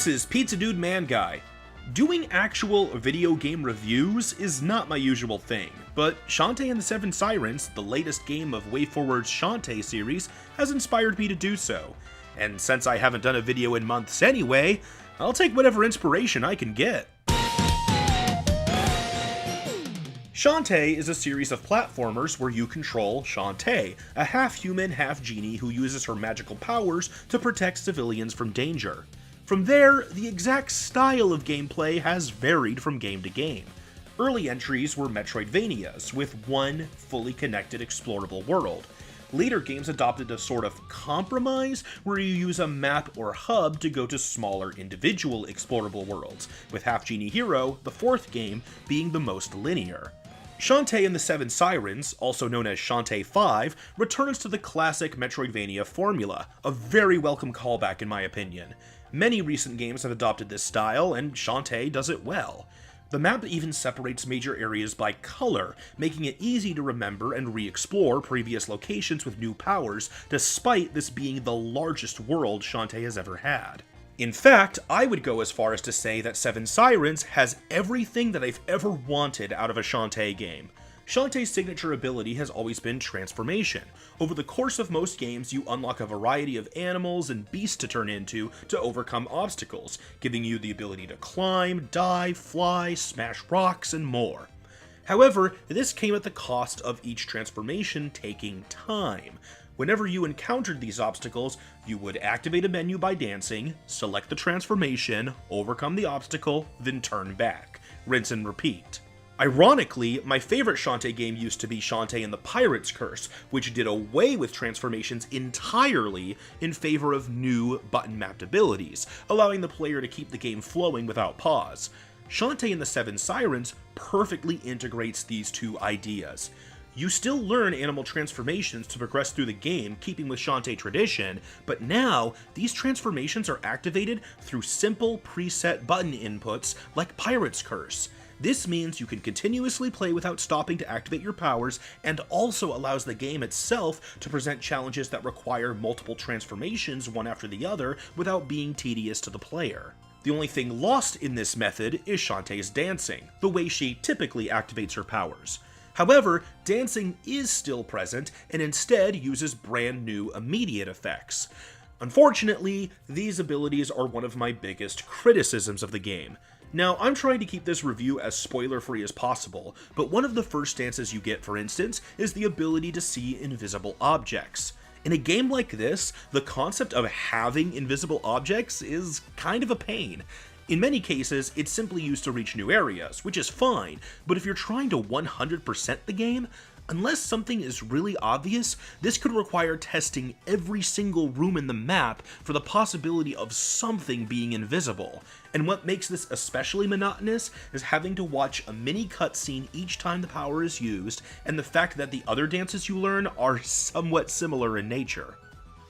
This is Pizza Dude Man Guy. Doing actual video game reviews is not my usual thing, but Shantae and the Seven Sirens, the latest game of WayForward's Shantae series, has inspired me to do so. And since I haven't done a video in months anyway, I'll take whatever inspiration I can get. Shantae is a series of platformers where you control Shantae, a half-human, half-genie who uses her magical powers to protect civilians from danger. From there, the exact style of gameplay has varied from game to game. Early entries were Metroidvanias, with one fully connected explorable world. Later games adopted a sort of compromise where you use a map or hub to go to smaller individual explorable worlds, with Half-Genie Hero, the fourth game, being the most linear. Shantae and the Seven Sirens, also known as Shantae 5, returns to the classic Metroidvania formula, a very welcome callback in my opinion. Many recent games have adopted this style, and Shantae does it well. The map even separates major areas by color, making it easy to remember and re-explore previous locations with new powers, despite this being the largest world Shantae has ever had. In fact, I would go as far as to say that Seven Sirens has everything that I've ever wanted out of a Shantae game. Shantae's signature ability has always been transformation. Over the course of most games, you unlock a variety of animals and beasts to turn into to overcome obstacles, giving you the ability to climb, dive, fly, smash rocks, and more. However, this came at the cost of each transformation taking time. Whenever you encountered these obstacles, you would activate a menu by dancing, select the transformation, overcome the obstacle, then turn back. Rinse and repeat. Ironically, my favorite Shantae game used to be Shantae and the Pirate's Curse, which did away with transformations entirely in favor of new button-mapped abilities, allowing the player to keep the game flowing without pause. Shantae and the Seven Sirens perfectly integrates these two ideas. You still learn animal transformations to progress through the game, keeping with Shantae tradition, but now these transformations are activated through simple preset button inputs like Pirate's Curse. This means you can continuously play without stopping to activate your powers, and also allows the game itself to present challenges that require multiple transformations one after the other without being tedious to the player. The only thing lost in this method is Shantae's dancing, the way she typically activates her powers. However, dancing is still present and instead uses brand new immediate effects. Unfortunately, these abilities are one of my biggest criticisms of the game. Now, I'm trying to keep this review as spoiler-free as possible, but one of the first dances you get, for instance, is the ability to see invisible objects. In a game like this, the concept of having invisible objects is kind of a pain. In many cases, it's simply used to reach new areas, which is fine, but if you're trying to 100% the game, unless something is really obvious, this could require testing every single room in the map for the possibility of something being invisible. And what makes this especially monotonous is having to watch a mini cutscene each time the power is used, and the fact that the other dances you learn are somewhat similar in nature.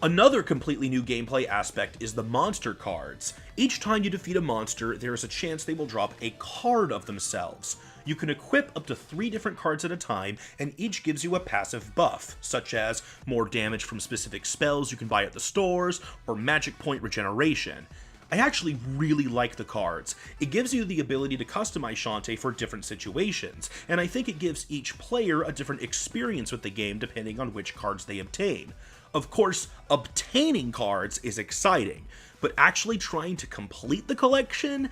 Another completely new gameplay aspect is the monster cards. Each time you defeat a monster, there is a chance they will drop a card of themselves. You can equip up to 3 different cards at a time, and each gives you a passive buff, such as more damage from specific spells you can buy at the stores, or magic point regeneration. I actually really like the cards. It gives you the ability to customize Shantae for different situations, and I think it gives each player a different experience with the game depending on which cards they obtain. Of course, obtaining cards is exciting, but actually trying to complete the collection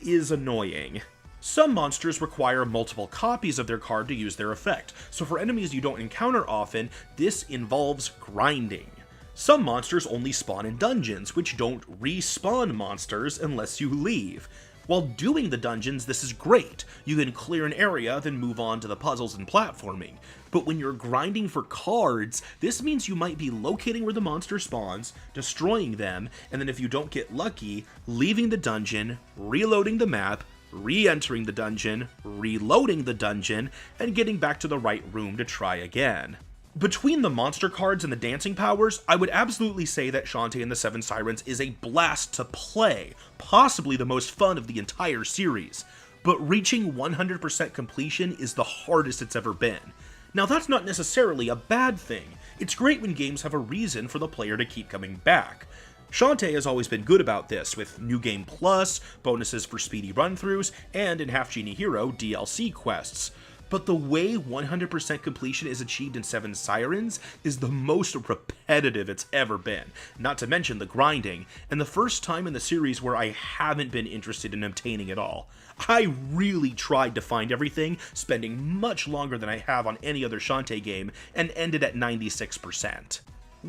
is annoying. Some monsters require multiple copies of their card to use their effect, so for enemies you don't encounter often, this involves grinding. Some monsters only spawn in dungeons, which don't respawn monsters unless you leave. While doing the dungeons, this is great. You can clear an area, then move on to the puzzles and platforming. But when you're grinding for cards, this means you might be locating where the monster spawns, destroying them, and then if you don't get lucky, leaving the dungeon, reloading the map, re-entering the dungeon, reloading the dungeon, and getting back to the right room to try again. Between the monster cards and the dancing powers, I would absolutely say that Shantae and the Seven Sirens is a blast to play, possibly the most fun of the entire series, but reaching 100% completion is the hardest it's ever been. Now that's not necessarily a bad thing. It's great when games have a reason for the player to keep coming back. Shantae has always been good about this, with New Game Plus, bonuses for speedy run-throughs, and in Half-Genie Hero, DLC quests. But the way 100% completion is achieved in Seven Sirens is the most repetitive it's ever been, not to mention the grinding, and the first time in the series where I haven't been interested in obtaining it all. I really tried to find everything, spending much longer than I have on any other Shantae game, and ended at 96%.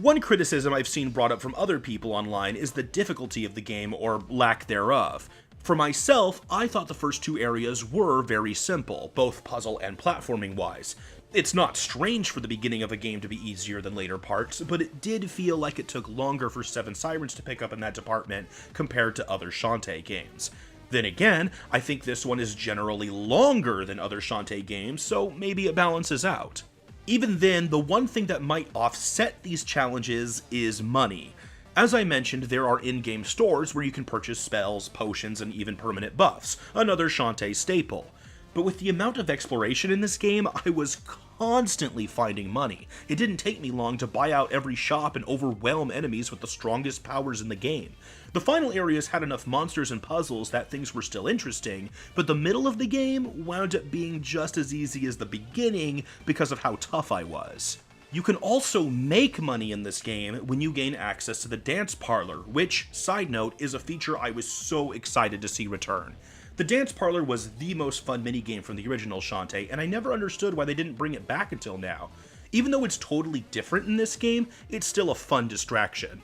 One criticism I've seen brought up from other people online is the difficulty of the game, or lack thereof. For myself, I thought the first two areas were very simple, both puzzle and platforming wise. It's not strange for the beginning of a game to be easier than later parts, but it did feel like it took longer for Seven Sirens to pick up in that department compared to other Shantae games. Then again, I think this one is generally longer than other Shantae games, so maybe it balances out. Even then, the one thing that might offset these challenges is money. As I mentioned, there are in-game stores where you can purchase spells, potions, and even permanent buffs, another Shantae staple. But with the amount of exploration in this game, I was constantly finding money. It didn't take me long to buy out every shop and overwhelm enemies with the strongest powers in the game. The final areas had enough monsters and puzzles that things were still interesting, but the middle of the game wound up being just as easy as the beginning because of how tough I was. You can also make money in this game when you gain access to the dance parlor, which, side note, is a feature I was so excited to see return. The dance parlor was the most fun minigame from the original Shantae, and I never understood why they didn't bring it back until now. Even though it's totally different in this game, it's still a fun distraction.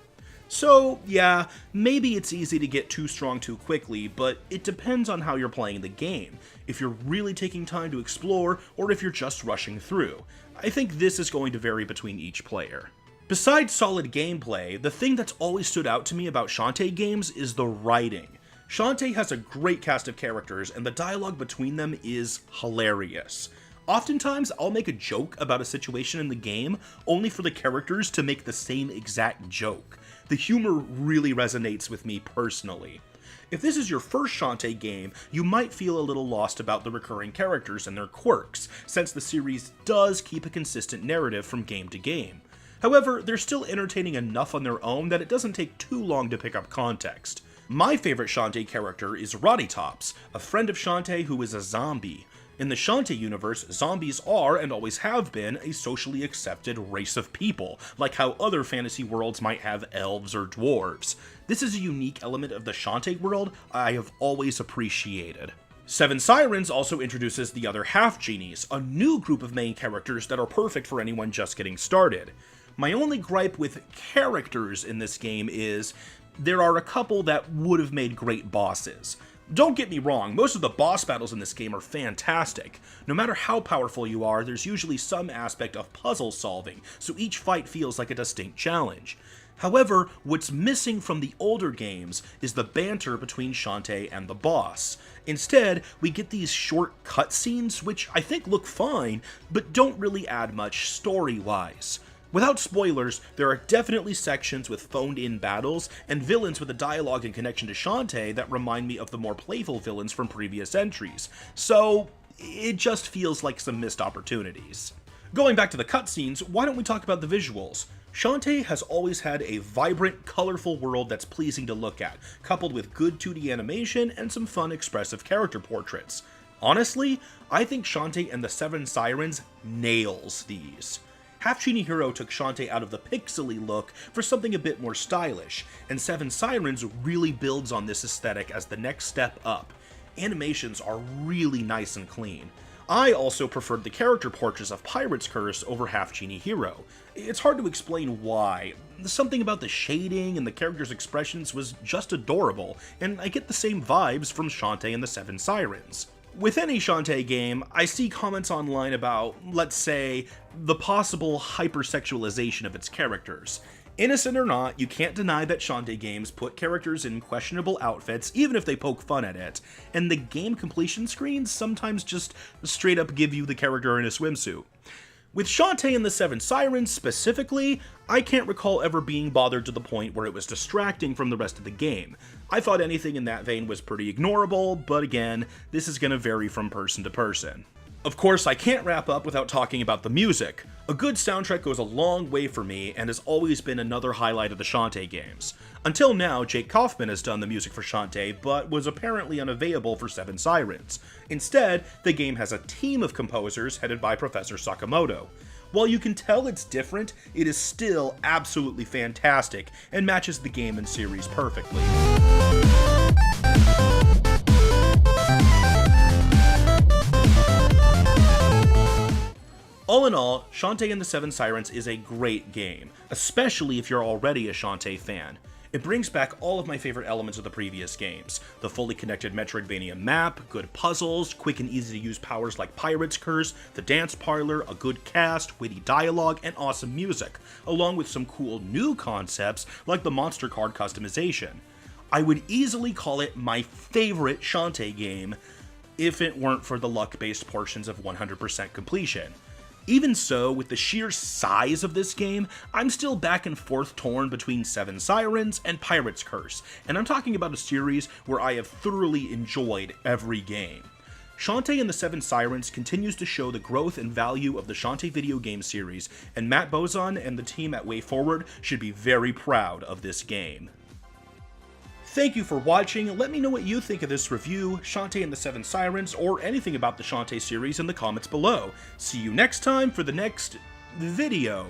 So, yeah, maybe it's easy to get too strong too quickly, but it depends on how you're playing the game, if you're really taking time to explore, or if you're just rushing through. I think this is going to vary between each player. Besides solid gameplay, the thing that's always stood out to me about Shantae games is the writing. Shantae has a great cast of characters, and the dialogue between them is hilarious. Oftentimes, I'll make a joke about a situation in the game, only for the characters to make the same exact joke. The humor really resonates with me personally. If this is your first Shantae game, you might feel a little lost about the recurring characters and their quirks, since the series does keep a consistent narrative from game to game. However, they're still entertaining enough on their own that it doesn't take too long to pick up context. My favorite Shantae character is Roddytops, a friend of Shantae who is a zombie. In the Shantae universe, zombies are, and always have been, a socially accepted race of people, like how other fantasy worlds might have elves or dwarves. This is a unique element of the Shantae world I have always appreciated. Seven Sirens also introduces the other half-genies, a new group of main characters that are perfect for anyone just getting started. My only gripe with characters in this game is there are a couple that would have made great bosses. Don't get me wrong, most of the boss battles in this game are fantastic. No matter how powerful you are, there's usually some aspect of puzzle solving, so each fight feels like a distinct challenge. However, what's missing from the older games is the banter between Shantae and the boss. Instead, we get these short cutscenes, which I think look fine, but don't really add much story-wise. Without spoilers, there are definitely sections with phoned-in battles, and villains with a dialogue and connection to Shantae that remind me of the more playful villains from previous entries, so it just feels like some missed opportunities. Going back to the cutscenes, why don't we talk about the visuals? Shantae has always had a vibrant, colorful world that's pleasing to look at, coupled with good 2D animation and some fun, expressive character portraits. Honestly, I think Shantae and the Seven Sirens nails these. Half-Genie Hero took Shantae out of the pixely look for something a bit more stylish, and Seven Sirens really builds on this aesthetic as the next step up. Animations are really nice and clean. I also preferred the character portraits of Pirate's Curse over Half-Genie Hero. It's hard to explain why. Something about the shading and the characters' expressions was just adorable, and I get the same vibes from Shantae and the Seven Sirens. With any Shantae game, I see comments online about, let's say, the possible hypersexualization of its characters. Innocent or not, you can't deny that Shantae games put characters in questionable outfits, even if they poke fun at it, and the game completion screens sometimes just straight up give you the character in a swimsuit. With Shantae and the Seven Sirens specifically, I can't recall ever being bothered to the point where it was distracting from the rest of the game. I thought anything in that vein was pretty ignorable, but again, this is going to vary from person to person. Of course, I can't wrap up without talking about the music. A good soundtrack goes a long way for me and has always been another highlight of the Shantae games. Until now, Jake Kaufman has done the music for Shantae, but was apparently unavailable for Seven Sirens. Instead, the game has a team of composers headed by Professor Sakamoto. While you can tell it's different, it is still absolutely fantastic and matches the game and series perfectly. All in all, Shantae and the Seven Sirens is a great game, especially if you're already a Shantae fan. It brings back all of my favorite elements of the previous games: the fully connected Metroidvania map, good puzzles, quick and easy to use powers like Pirate's Curse, the dance parlor, a good cast, witty dialogue, and awesome music, along with some cool new concepts like the monster card customization. I would easily call it my favorite Shantae game if it weren't for the luck-based portions of 100% completion. Even so, with the sheer size of this game, I'm still back and forth torn between Seven Sirens and Pirate's Curse, and I'm talking about a series where I have thoroughly enjoyed every game. Shantae and the Seven Sirens continues to show the growth and value of the Shantae video game series, and Matt Bozon and the team at WayForward should be very proud of this game. Thank you for watching. Let me know what you think of this review, Shantae and the Seven Sirens, or anything about the Shantae series in the comments below. See you next time for the next video.